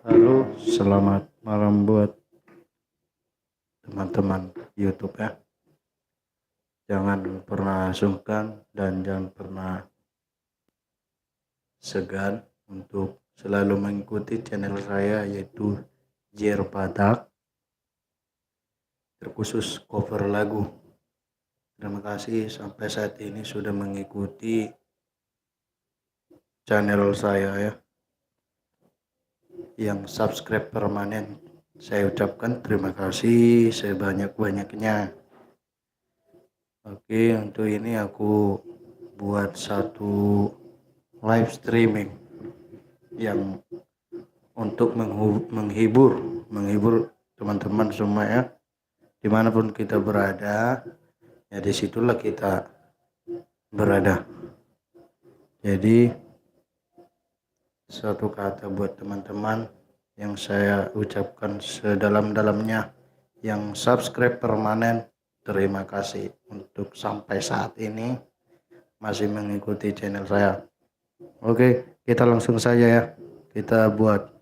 Halo, selamat malam buat teman-teman YouTube ya. Jangan pernah sungkan dan jangan pernah segan untuk selalu mengikuti channel saya, yaitu Jer Batak, terkhusus cover lagu. Terima kasih sampai saat ini sudah mengikuti channel saya ya. Yang subscribe permanen, saya ucapkan terima kasih sebanyak-banyaknya. Oke, untuk ini aku buat satu live streaming yang untuk menghibur teman-teman semua ya, dimanapun kita berada ya, disitulah kita berada. Jadi satu kata buat teman-teman yang saya ucapkan sedalam-dalamnya, yang subscribe permanen, terima kasih untuk sampai saat ini masih mengikuti channel saya. Oke, kita langsung saja ya. Kita buat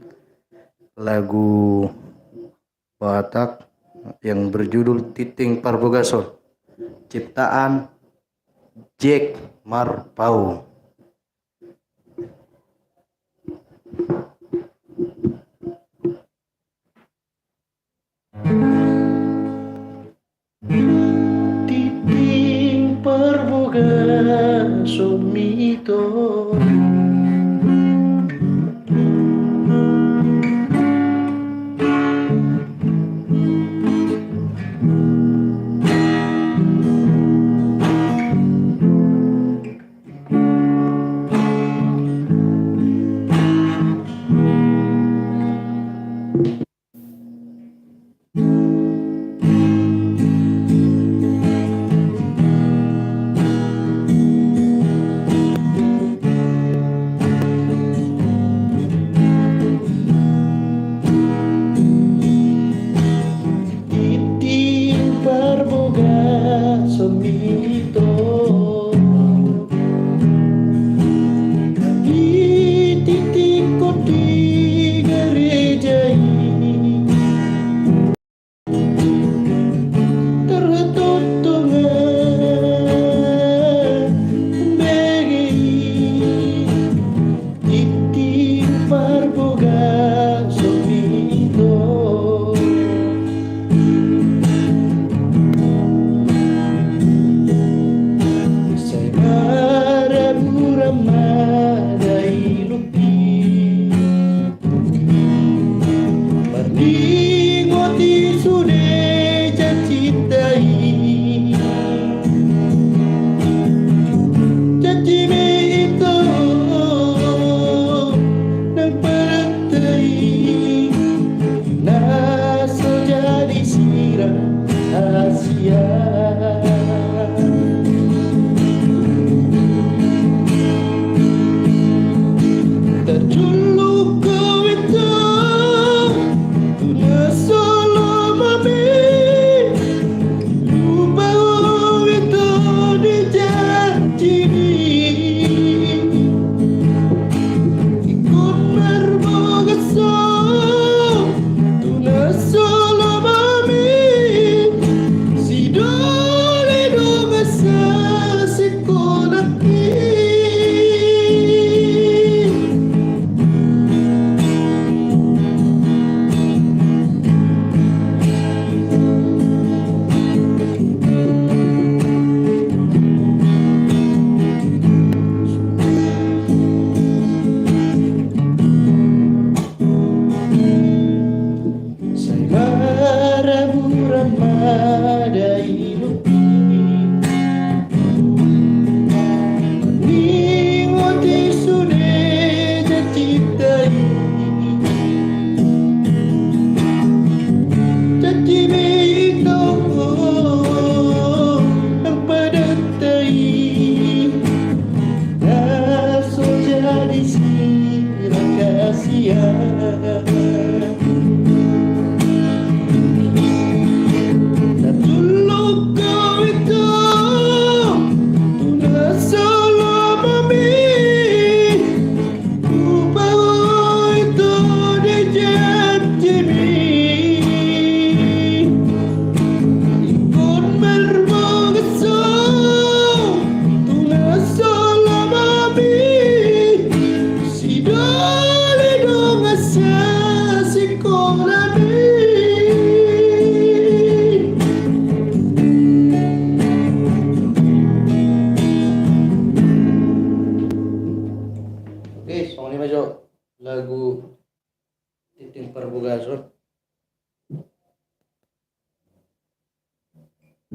lagu Batak yang berjudul Titing Parbogasol, ciptaan Jack Marpau. Titing Parbogasol mito,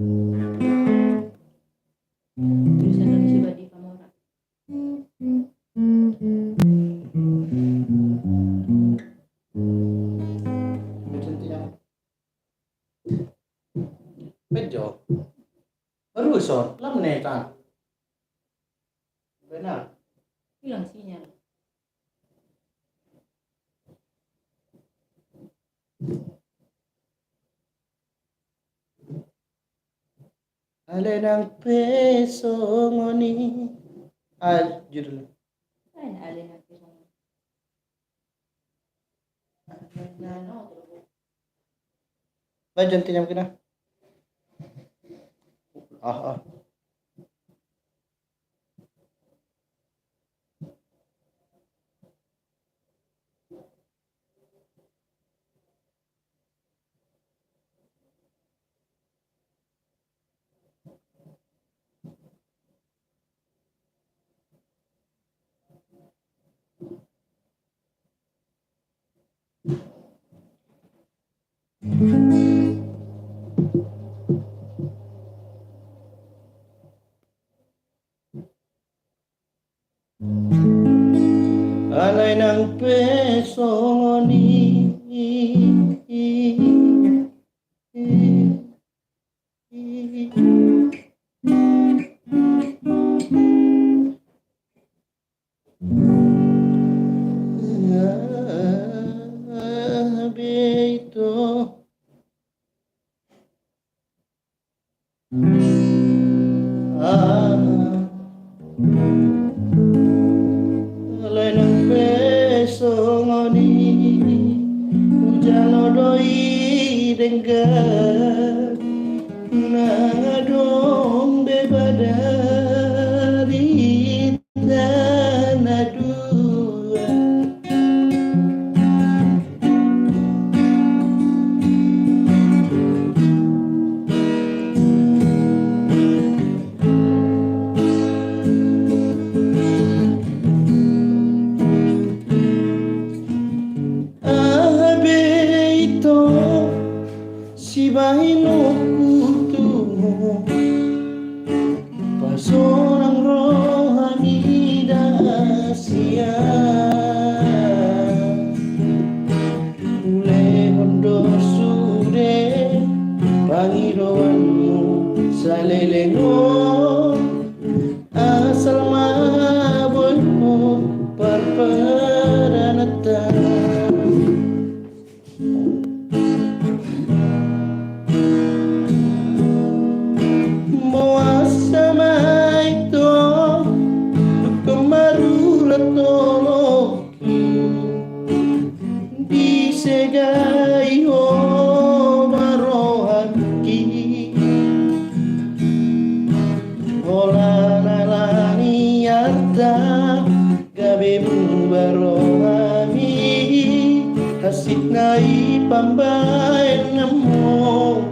Tulisan dari si Badi Kamora. Bejo. Barusan, lam netan. Benar. Hilang sinyal. Ale ng peso ngoni. Judul. Lain alin natin sa Bajan tinyam kena. Ah. Alay ng peso ngoni. Beito. Alay ng peso ngoni. Ujalo doi denggar. Nangadong bebadari tanah dua. Beito si bahino kutumo pasorang rohani dasia ule hondo sude pangiroanmu salelengo asal mabonmu parparanatan. Segai ho marohaki ola nalani yarta gabemu barohami hasik nai pambayan namo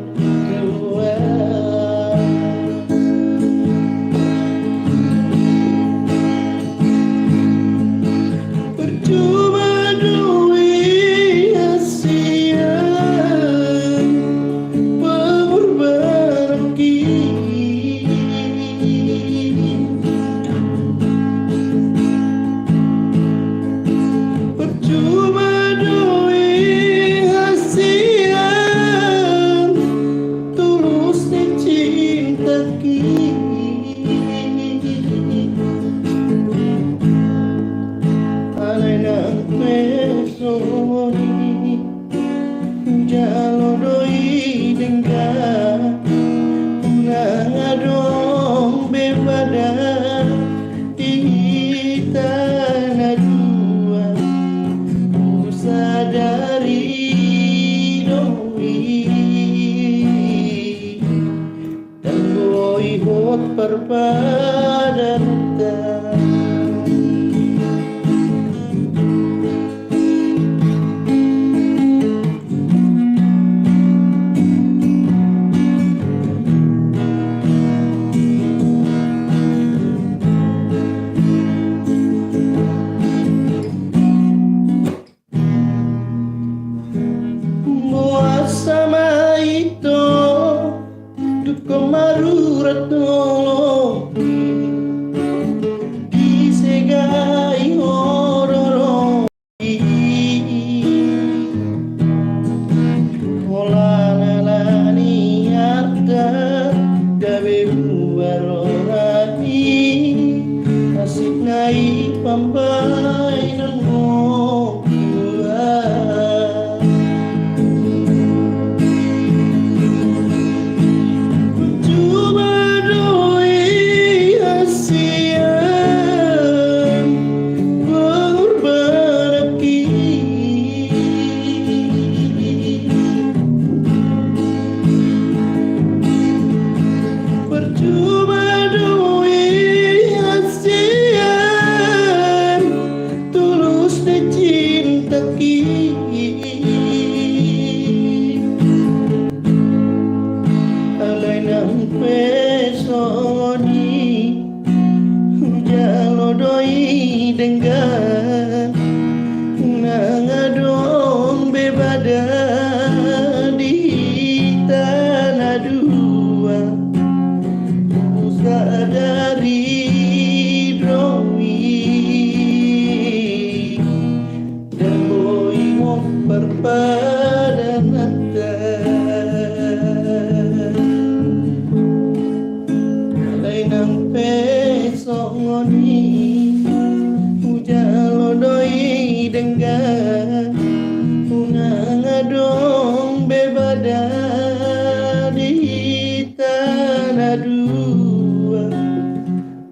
dua,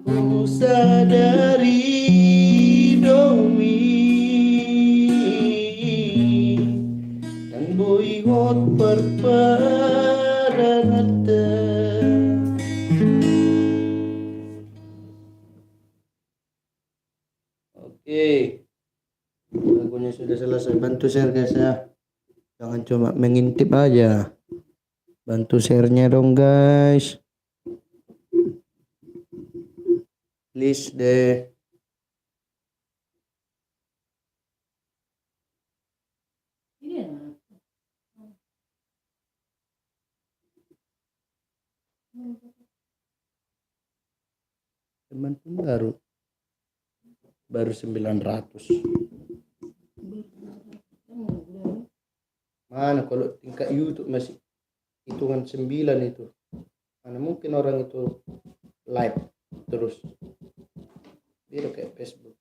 ku sadari domi dan boyhot perpadanata. Oke, lagunya sudah selesai. Bantu share guys ya, jangan cuma mengintip aja, bantu share-nya dong guys, please deh. Ini ya. Teman pun baru 900. Mana kalau tingkat YouTube masih hitungan 9 itu. Mana mungkin orang itu live terus. Dia kayak Facebook.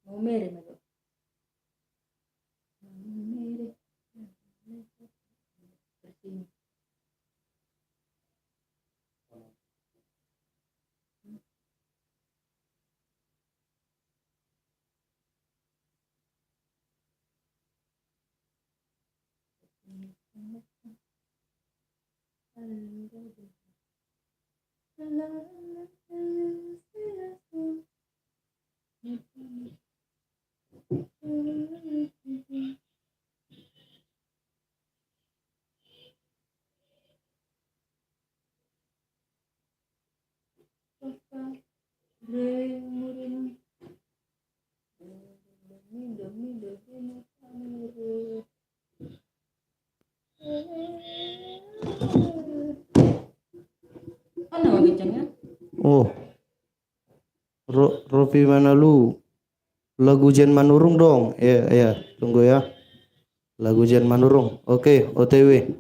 Mau mere na to. Mere. Bersih. Ano kencangnya? Oh, Rofi mana lu? Lagu Jen Manurung dong. Ya, tunggu ya. Lagu Jen Manurung. Oke, OTW.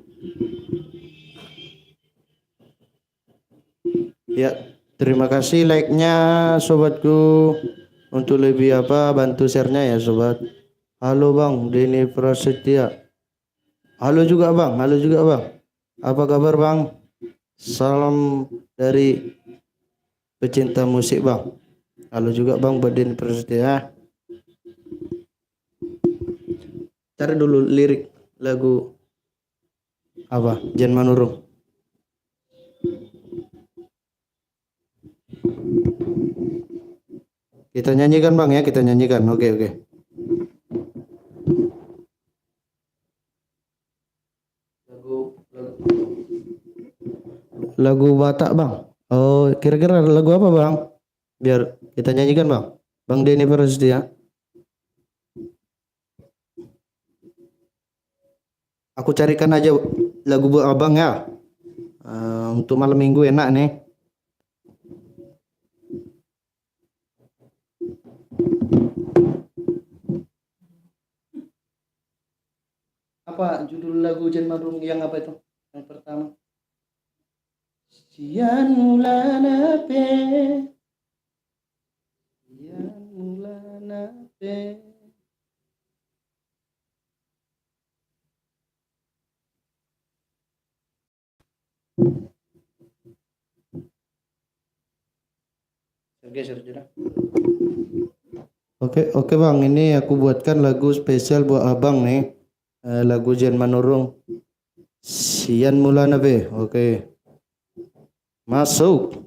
Ya, terima kasih like-nya sobatku. Untuk lebih bantu share-nya ya sobat. Halo Bang Denny Prasetya. Halo juga Bang. Apa kabar Bang? Salam dari pecinta musik Bang. Halo juga Bang Denny Prasetya. Cari dulu lirik lagu Jen Manurung. Kita nyanyikan Bang ya, kita nyanyikan. Oke. Lagu Batak Bang. Oh, kira-kira lagu apa Bang? Biar kita nyanyikan Bang. Bang Denny Prasetya. Aku carikan aja lagu buat abang ya. Untuk malam minggu enak nih. Apa judul lagu Jen Manurung yang apa itu? Yang pertama. Sian mulana pe. Oke Bang, ini aku buatkan lagu spesial buat abang nih. Lagu Jen Manurung. Sian mulana be. Oke. Masuk.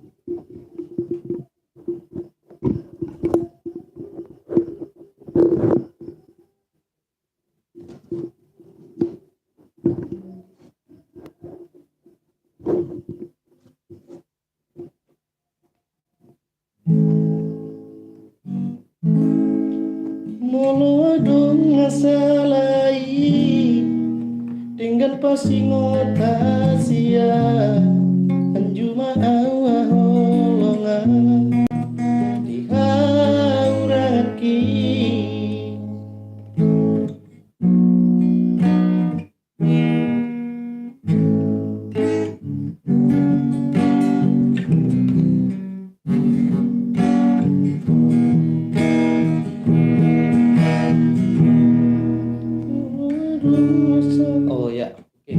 Molodong ngasalahi ting dengan pasingota sia anjuma awahongan dihauraki. Oh ya, oke.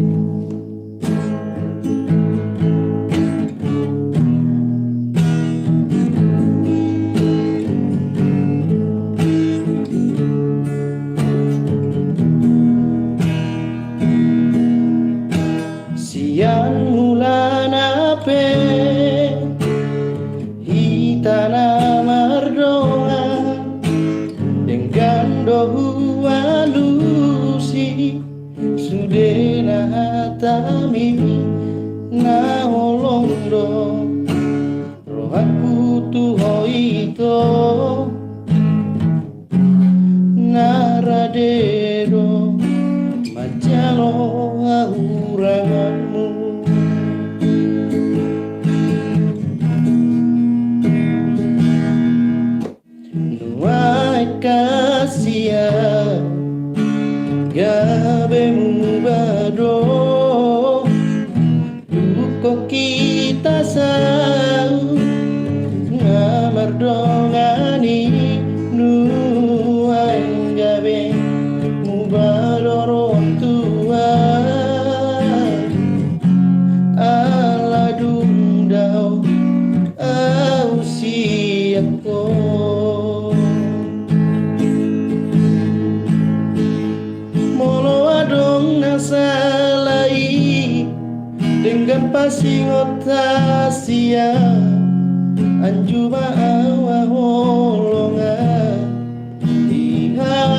Siang bulan ape hitana mardonga dengan dohu alusi sudena hatami na holondo rohaku tuho ito naradero majalo auranganmu. Nuai kasia gabe mubado duko kita sau ngamardongani nuai gabe mubado rontua ala dundau au siako. Salai dengan pasingota sia anjuma awahonga dihauraki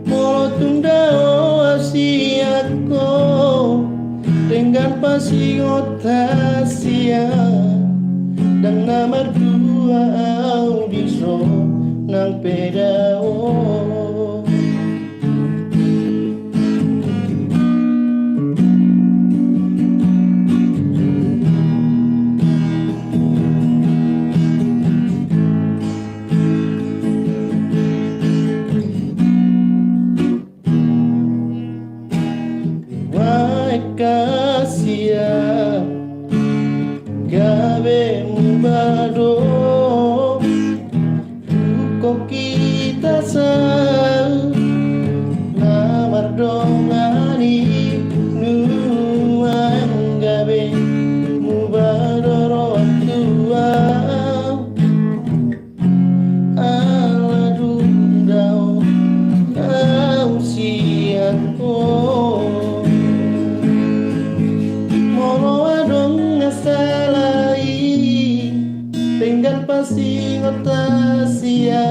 molotunda wasiako dengan pasingota sia dan nomor dua audiso nang pedao. Kasia gabe mubado duko kita sau namardongani nuang gabe mubado rontua ala dundau au siako. Salai dengan pasingota sia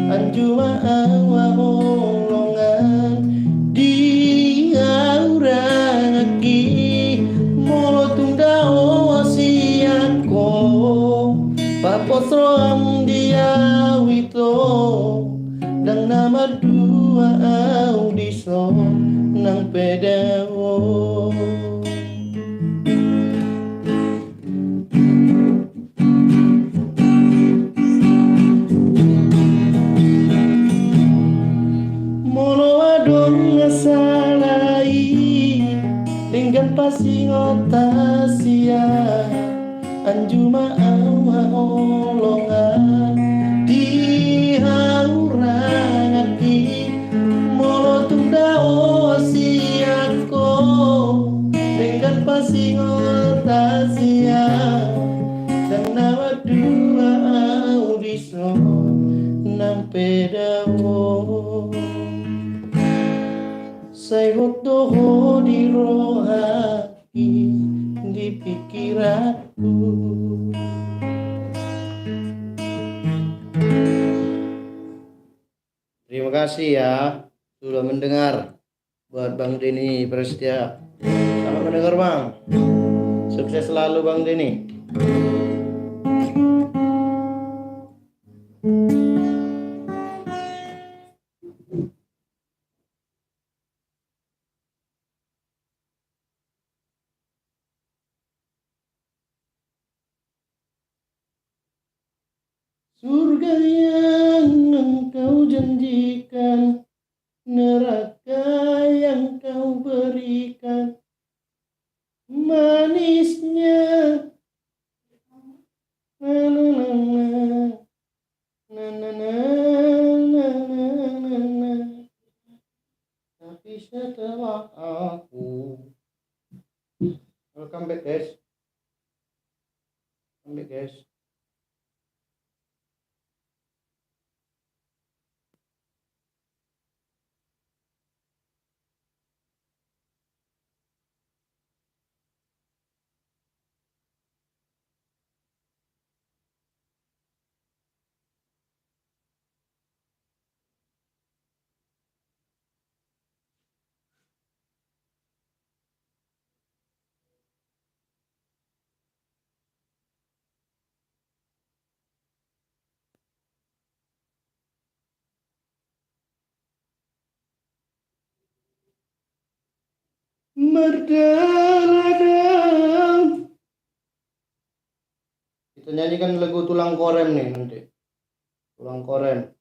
anjuma awahongan dihauraki molotunda wasiako paposroam dia wito dan nama dua audiso nang pedao. Salai dengan pasingota sia anjuma awahonga dihauraki molotunda wasiako dengan pasingota sia dan nama dua audiso nang pedao. Saya hotoho di rohati di pikiranku. Terima kasih ya sudah mendengar buat Bang Denny Prasetya. Selamat mendengar Bang. Sukses selalu Bang Denny. Surga yang engkau janjikan, neraka yang kau berikan, manisnya na na na na na na na na na. Tapi setelah aku welcome back guys, welcome back guys. Merdaladang. Kita nyanyikan lagu Tulang Korem nih nanti. Tulang Korem.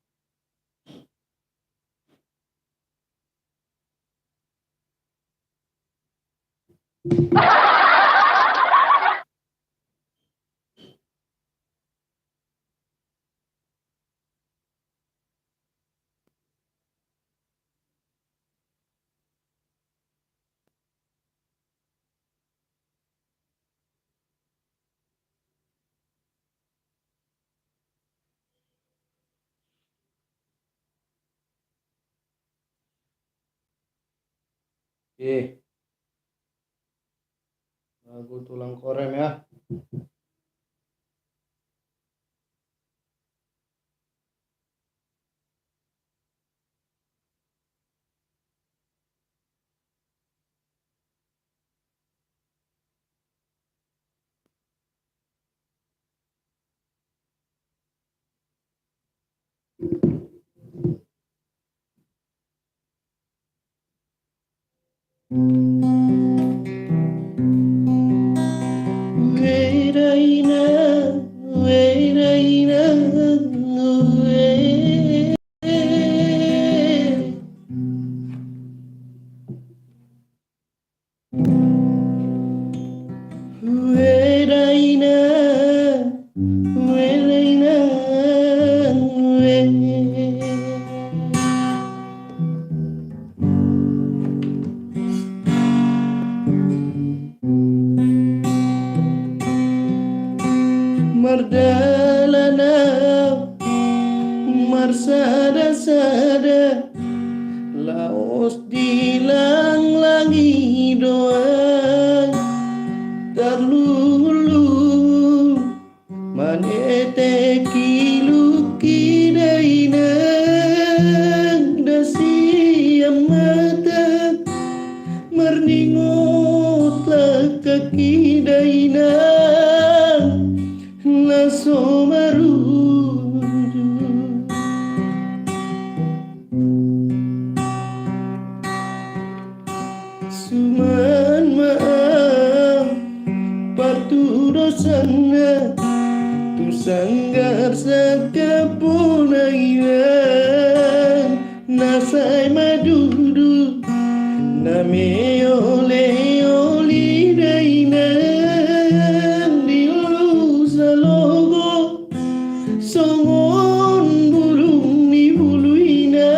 Oke. Lagu Tulang Korem ya. Wedaina, wedaina, we. Wedaina, wedaina, we. Merdalana, marsada-sada, laos dilang-langi doa, terlulu manete kiluki dainang dasi mata merdingot kaki dainang naso maruju suman maaf partu dosana tu sanggar sakapunainan nasai madudu name ole oli dainan diulu salogo songon bulung ni buluinan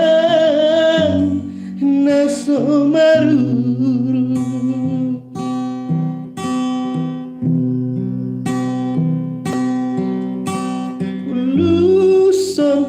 naso maruru ulusan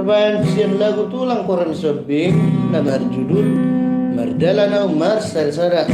perbayan siang lagu tulang koran sobing na berjudul Mardalana Umar Sarsara.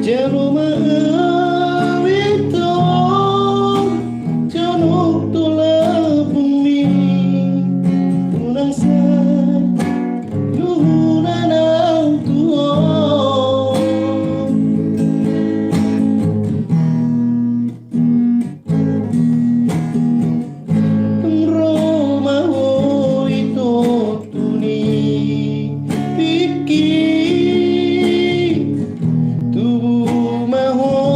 Jangan itu jangan tulah bumi unang sa luhunan ang tuon ang Roma ho ito tuni pikir tubuh maho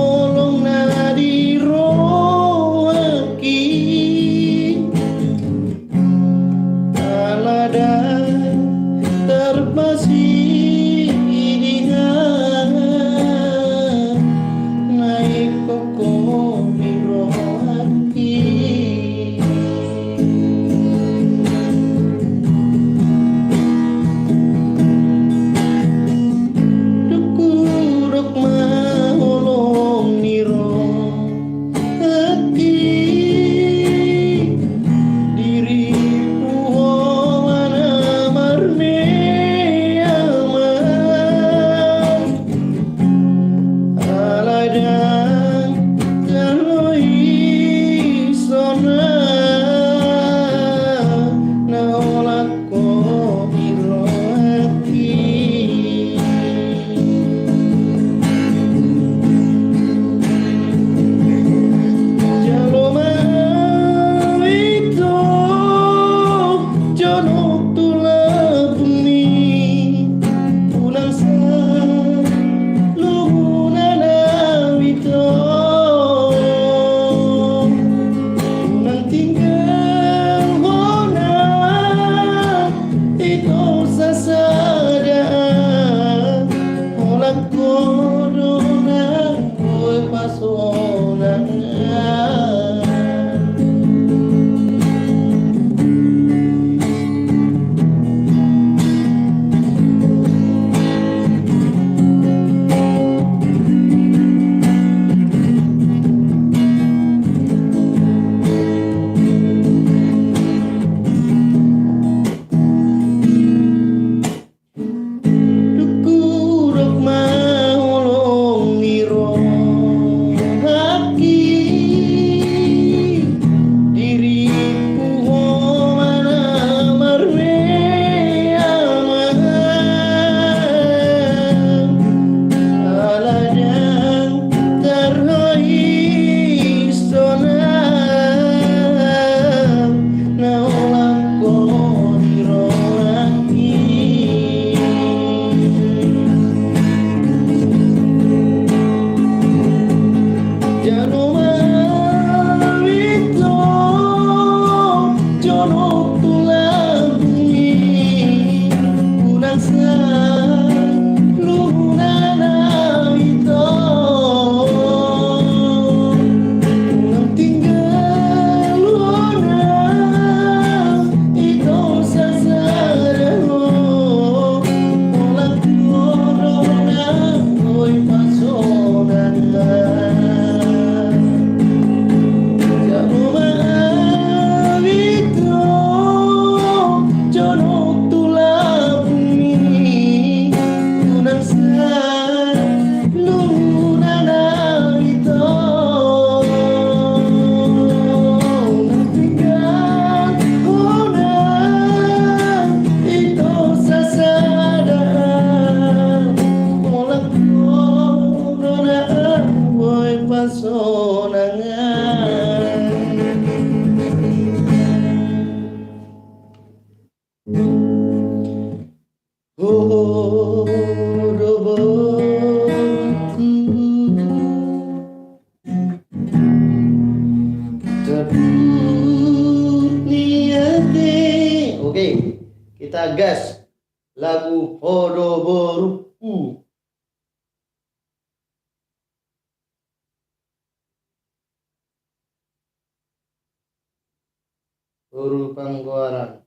Guru Panggoaran.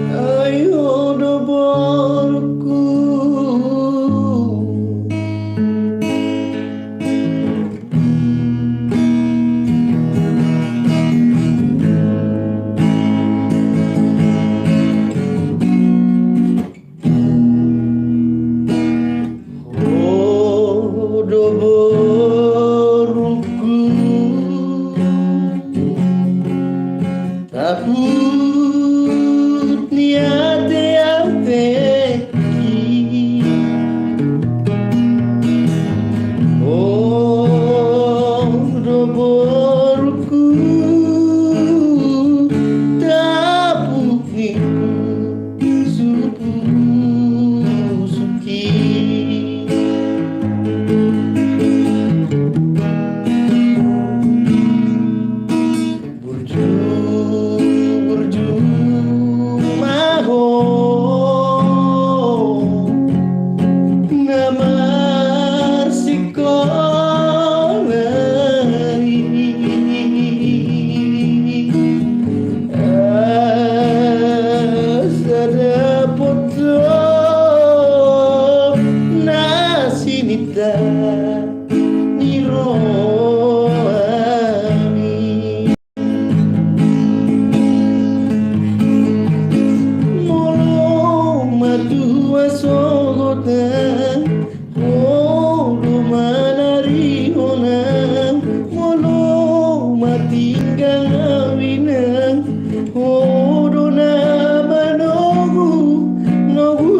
Ayo doborku oh doborku takut niate apeki oh doborku tapukiku supu suki burju burju maho namar sikolari asada poto nasinita niroami molo matua sogotan molo manari honang molo matinggal awinan odo na manogu nogu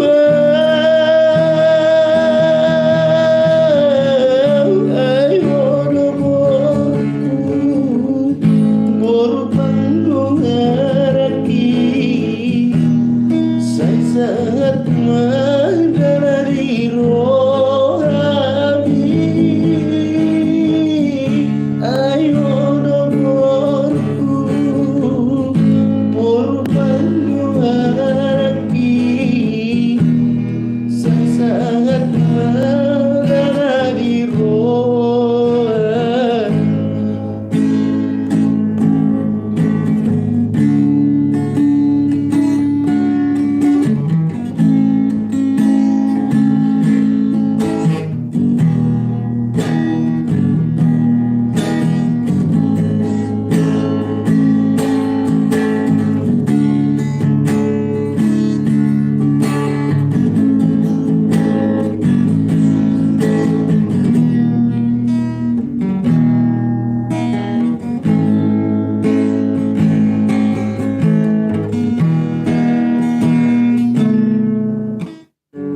ay odo boru panggung araki saya sangat mengenali rohani ayo nomorku panggung araki saya sangat mengenali rohani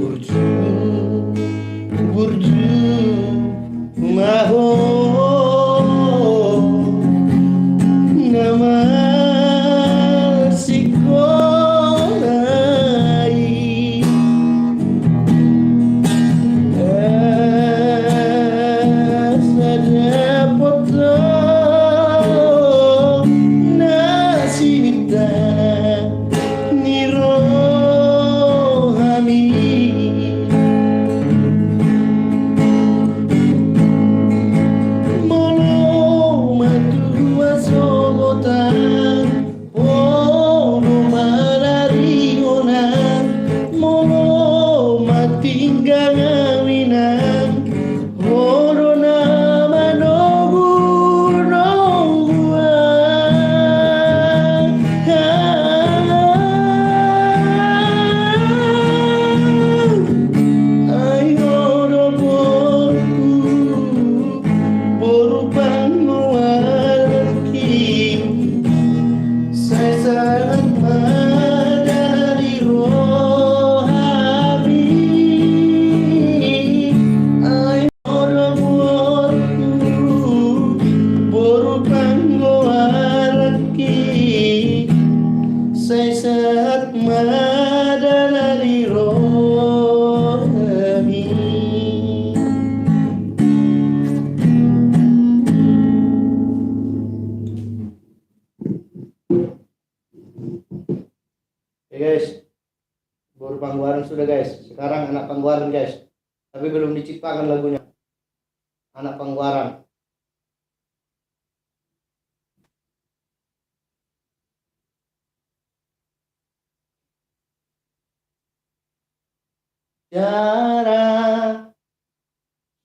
burju burju maho nama sikolai asada poto nasinita nirohami molo matua sogotan molo manari onan molo matinggal awinan odo na manogu ayo doborku boru panggung araki saya sangat mengenali rohani ayo doborku boru panggung araki saya sangat mengenali rohani. Hey guys, baru Pangguaran sudah guys. Sekarang anak Pangguaran guys. Tapi belum diciptakan lagunya. Anak Pangguaran. Cara,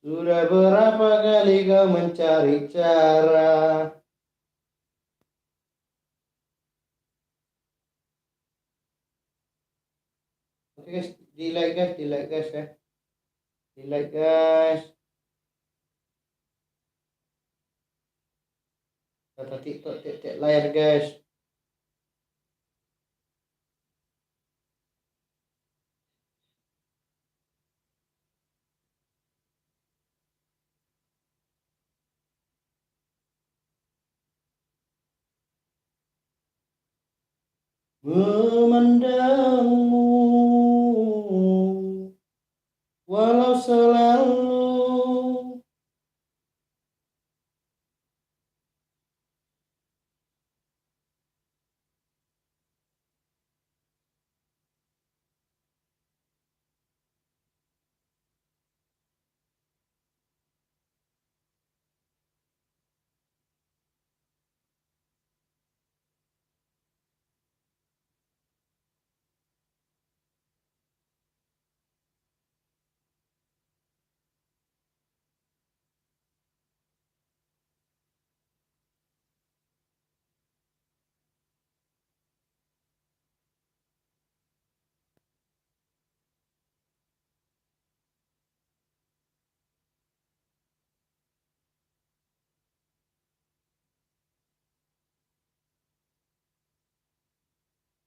sudah berapa kali kau mencari cara. Oke guys, di like guys ya. Di like guys. Kata TikTok tiap layar guys. Memandangmu walau selalu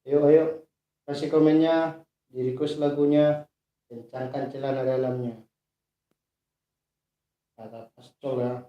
ayo kasih komennya, di request lagunya, kencangkan celana dalamnya. Kata pastol ya.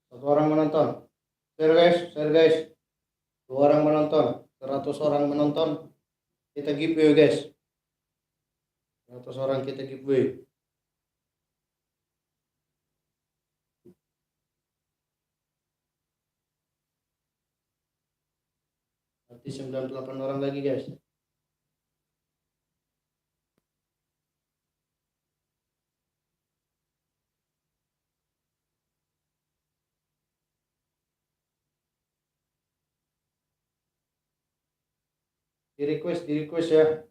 Satu orang menonton. Share guys. 2 orang menonton, 100 orang menonton. Kita giveaway guys. 100 orang kita giveaway. Nanti 98 orang lagi guys. Di request ya.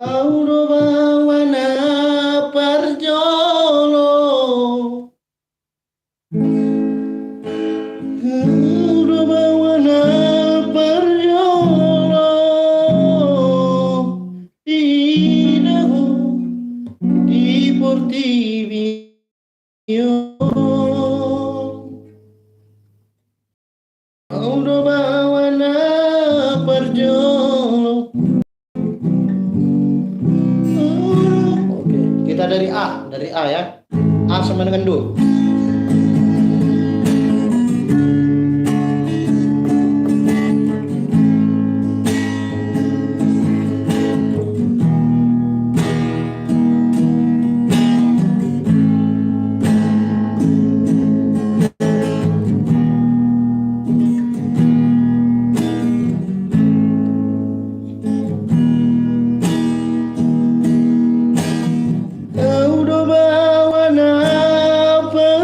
Auro bawana parjolo, auro bawana parjolo, tidak di Portivio. Auro bawana parjolo. Kita dari A ya. A sama dengan do. Kau udah bawa nafas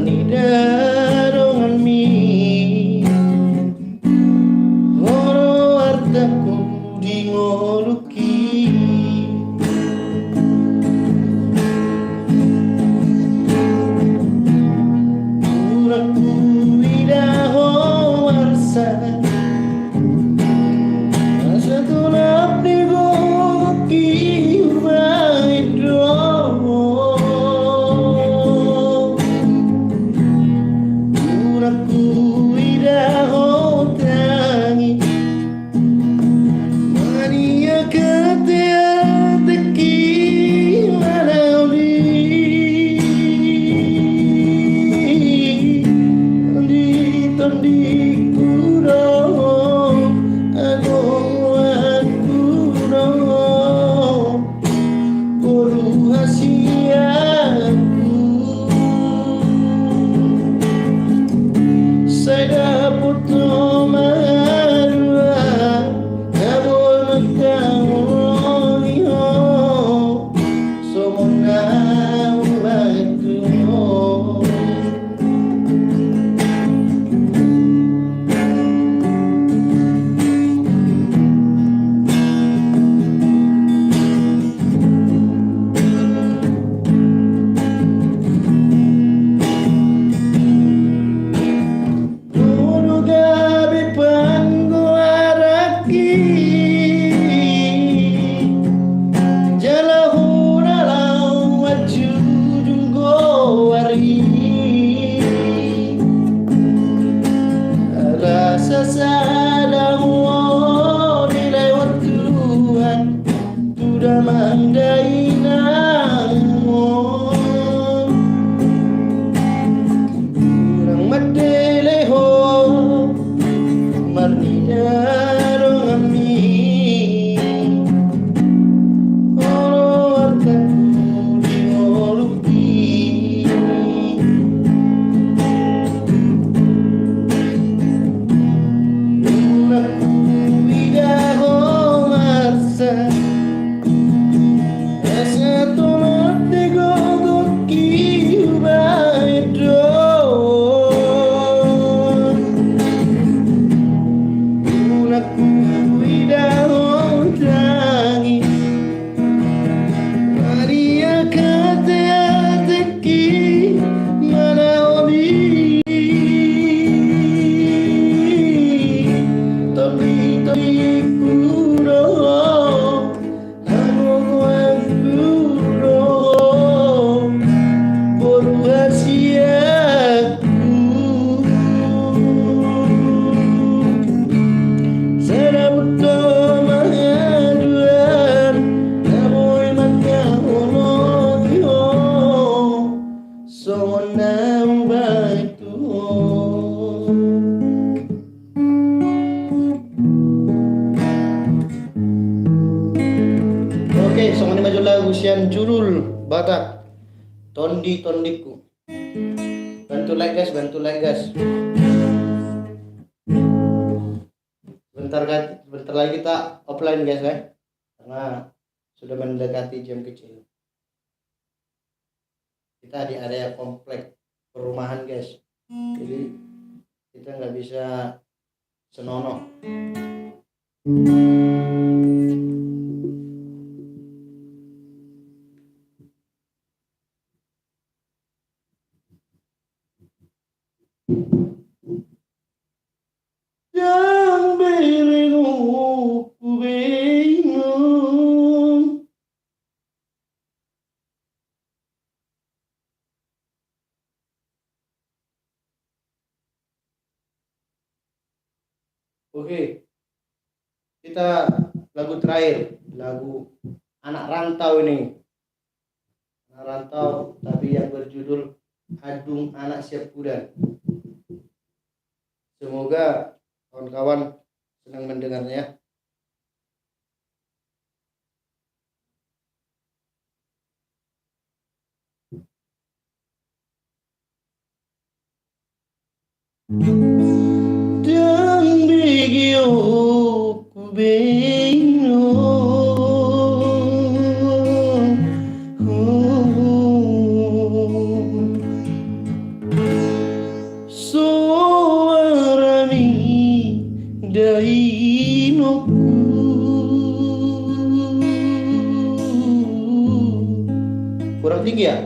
Manidarongan mi Horo artaku di ngoluki Uraku idaho warsa Asa tulap di goki ubaidro Uraku idaho tangi Mania katea teki manauli Andi tondi kuro Agoan kuro Boru hasiaku Saya puto marua Nabol magkamoni ho Sumuna umatu Ulu gabi panggo araki Jalahuna lau wajudunggo wari Rasa sadang nilai waktuan Tuda mandai namo Kurang madele ho Manidarongan mi Oro artaku di ngoluki Uraku idaho marsa Asa tulap di gogoki ubaidro Uraku idaho tangi Maria katea teki manaoli Tobi kuro Agoan kuro Boru hasiaku Saya buto mahaduan Namoy magkamoni ho Sumuna umatu Oke, song ini maju lagu sian jurul Batak Tondi Tondiku. Bantu like guys, bantu like guys. Bentar lagi kita offline guys ya. Karena sudah mendekati jam kecil. Kita di area komplek perumahan guys. Jadi kita nggak bisa senonoh. Yang bingung, ku bingung. Oke, kita lagu terakhir, lagu anak rantau ini. Anak rantau, tapi yang berjudul Adung Anak Siap Kuda. Semoga kawan-kawan senang mendengarnya. Dan bigio ku bingung. dainoku kurang tinggi ya.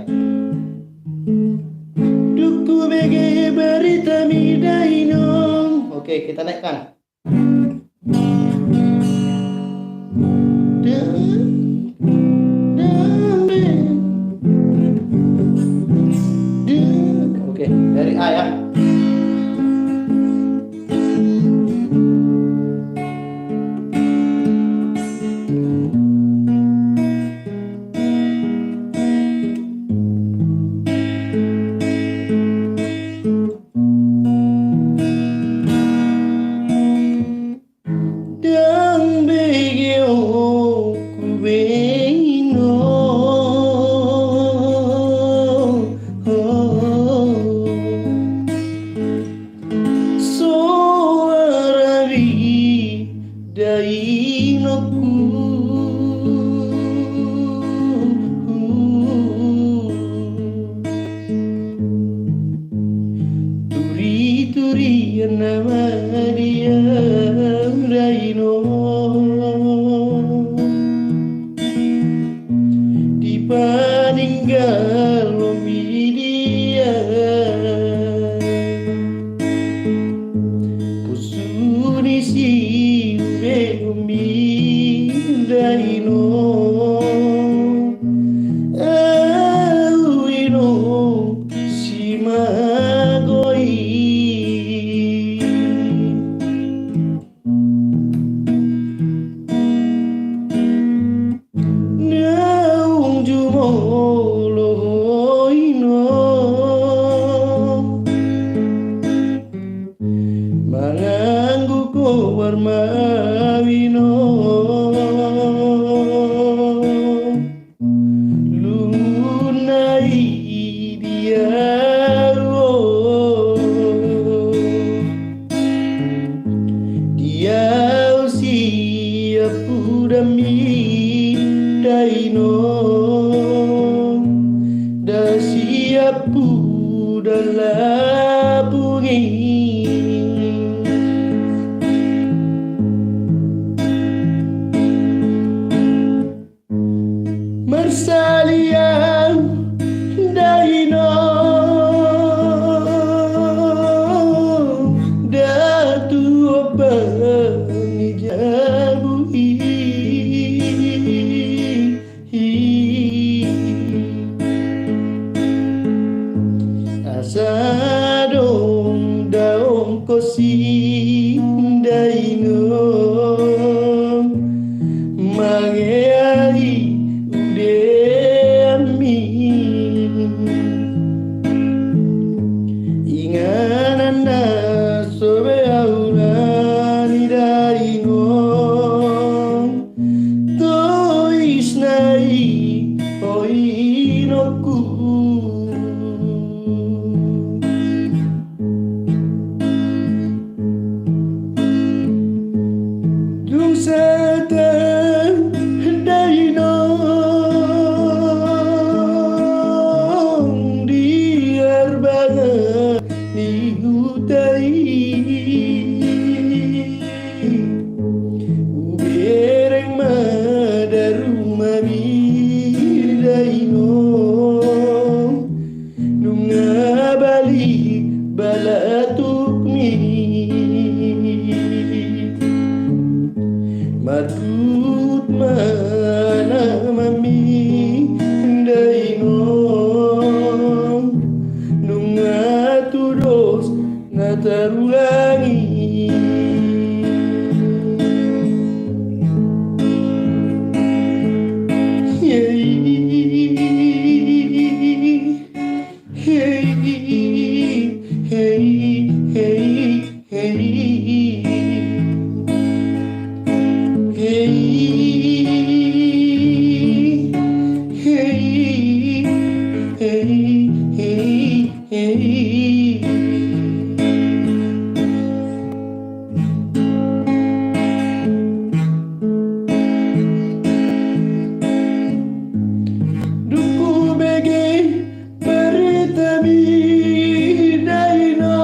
Duku bege berita mi dainong. Oke, kita naikkan. Oke, dari A ya. Dan begio ku beino soarabi dainoku turi-turi nama dia daino dipaninggal dia pusuni si umi daino awino si magoi naung jumoloino manganggu ko warmawino lunai diaro dia usia pudami daino da siap pudalapungi Marsalian daino datu apa ni jabui asadong daong kosi daino mangeali udemi inganana sobe aurani daino toisnai oinoku dung satan daino diar banget ni hutai ubereng madaruma daino nunga balik balatuk mi matut mana mami daino nunga tudos natarulangi Duku bege berita mi daino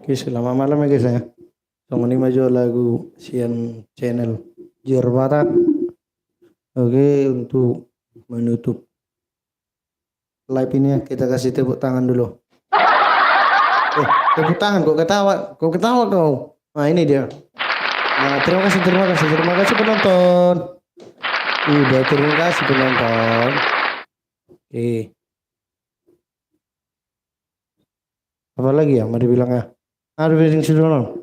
Oke, selamat malam ya guys ya. Song ini maju lagu Sian Channel Jir Barat. Oke, untuk menutup live ini ya, kita kasih tepuk tangan dulu. Tepuk tangan kok ketawa, kau. Nah ini dia. Nah, terima kasih penonton. Udah terima kasih penonton. Oke. Apa lagi ya? Mau dibilang ya? Ada bidding sudah.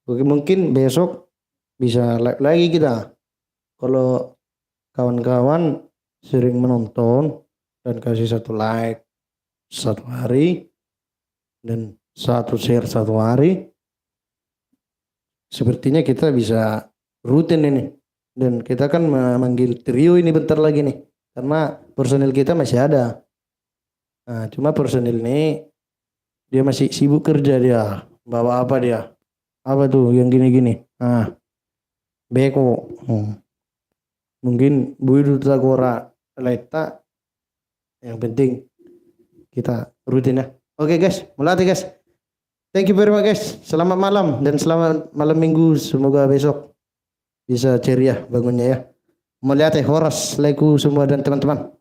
Oke, mungkin besok bisa live lagi kita. Kalau kawan-kawan sering menonton dan kasih satu like satu hari dan satu share satu hari, sepertinya kita bisa rutin ini. Dan kita kan memanggil trio ini bentar lagi nih, karena personil kita masih ada. Nah, cuma personil ini dia masih sibuk kerja dia. Bawa apa dia? Apa tuh yang gini-gini? Nah, beko. Mungkin Budi Tagora Leta. Yang penting kita rutin ya. Oke guys, melatih guys. Thank you very much guys. Selamat malam dan selamat malam minggu. Semoga besok bisa ceria bangunnya ya. Melatih Horas, Leku semua dan teman-teman.